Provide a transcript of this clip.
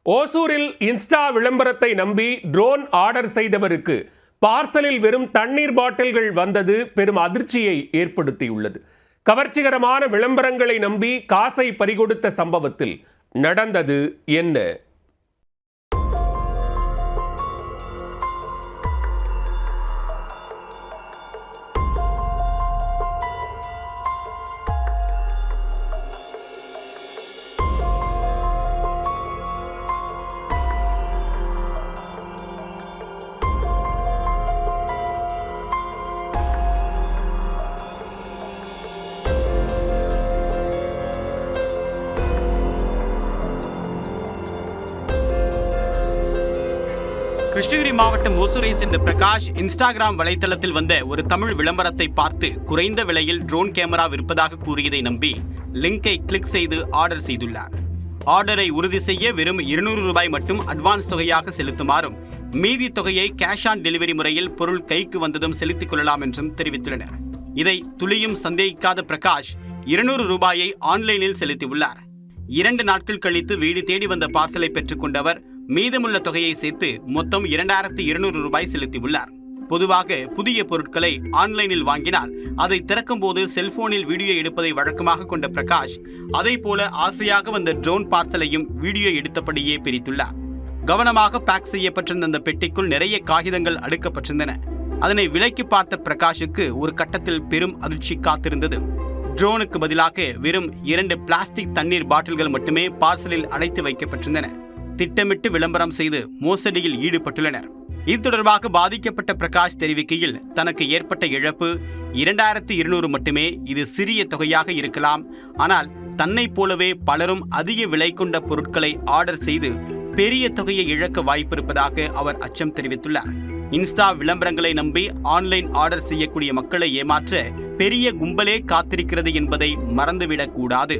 ஓசூரில் இன்ஸ்டா விளம்பரத்தை நம்பி ட்ரோன் ஆர்டர் செய்தவருக்கு பார்சலில் வெறும் தண்ணீர் பாட்டில்கள் வந்தது பெரும் அதிர்ச்சியை ஏற்படுத்தியுள்ளது. கவர்ச்சிகரமான விளம்பரங்களை நம்பி காசை பறிகொடுத்த சம்பவத்தில் நடந்தது என்ன? கிருஷ்ணகிரி மாவட்டம் ஓசூரை சேர்ந்த பிரகாஷ் இன்ஸ்டாகிராம் வலைத்தளத்தில் வந்த ஒரு தமிழ் விளம்பரத்தை பார்த்து குறைந்த விலையில் ட்ரோன் கேமரா விற்பதாக கூறியதை நம்பி லிங்கை கிளிக் செய்து ஆர்டர் செய்துள்ளார். ஆர்டரை உறுதி செய்ய வெறும் 200 ரூபாய் மட்டும் அட்வான்ஸ் தொகையாக செலுத்துமாறும், மீதி தொகையை கேஷ் ஆன் டெலிவரி முறையில் பொருள் கைக்கு வந்ததும் செலுத்திக் கொள்ளலாம் என்றும் தெரிவித்துள்ளனர். இதை துளியும் சந்தேகிக்காத பிரகாஷ் 200 ரூபாயை ஆன்லைனில் செலுத்தியுள்ளார். 2 நாட்கள் கழித்து வீடு தேடி வந்த பார்சலை பெற்றுக்கொண்டவர் மீதமுள்ள தொகையை சேர்த்து மொத்தம் 2200 ரூபாய் செலுத்தியுள்ளார். பொதுவாக புதிய பொருட்களை ஆன்லைனில் வாங்கினால் அதை திறக்கும் போது செல்போனில் வீடியோ எடுப்பதை வழக்கமாக கொண்ட பிரகாஷ் அதை போல ஆசையாக வந்த ட்ரோன் பார்சலையும் வீடியோ எடுத்தபடியே பிரித்துள்ளார். கவனமாக பேக் செய்யப்பட்டிருந்த அந்த பெட்டிக்குள் நிறைய காகிதங்கள் அடுக்கப்பட்டிருந்தன. அதனை விலைக்கு பார்த்த பிரகாஷுக்கு ஒரு கட்டத்தில் பெரும் அதிர்ச்சி காத்திருந்தது. ட்ரோனுக்கு பதிலாக வெறும் 2 பிளாஸ்டிக் தண்ணீர் பாட்டில்கள் மட்டுமே பார்சலில் அடைத்து வைக்கப்பட்டிருந்தன. திட்டமிட்டு விளம்பரம் செய்து மோசடியில் ஈடுபட்டுள்ளனர். இது தொடர்பாக பாதிக்கப்பட்ட பிரகாஷ் தெரிவிக்கையில், தனக்கு ஏற்பட்ட இழப்பு 2200 மட்டுமே. இது சிறிய தொகையாக இருக்கலாம், ஆனால் தன்னை போலவே பலரும் அதிக விலை கொண்ட பொருட்களை ஆர்டர் செய்து பெரிய தொகையை இழக்க வாய்ப்பிருப்பதாக அவர் அச்சம் தெரிவித்துள்ளார். இன்ஸ்டா விளம்பரங்களை நம்பி ஆன்லைன் ஆர்டர் செய்யக்கூடிய மக்களை ஏமாற்ற பெரிய கும்பலே காத்திருக்கிறது என்பதை மறந்துவிடக் கூடாது.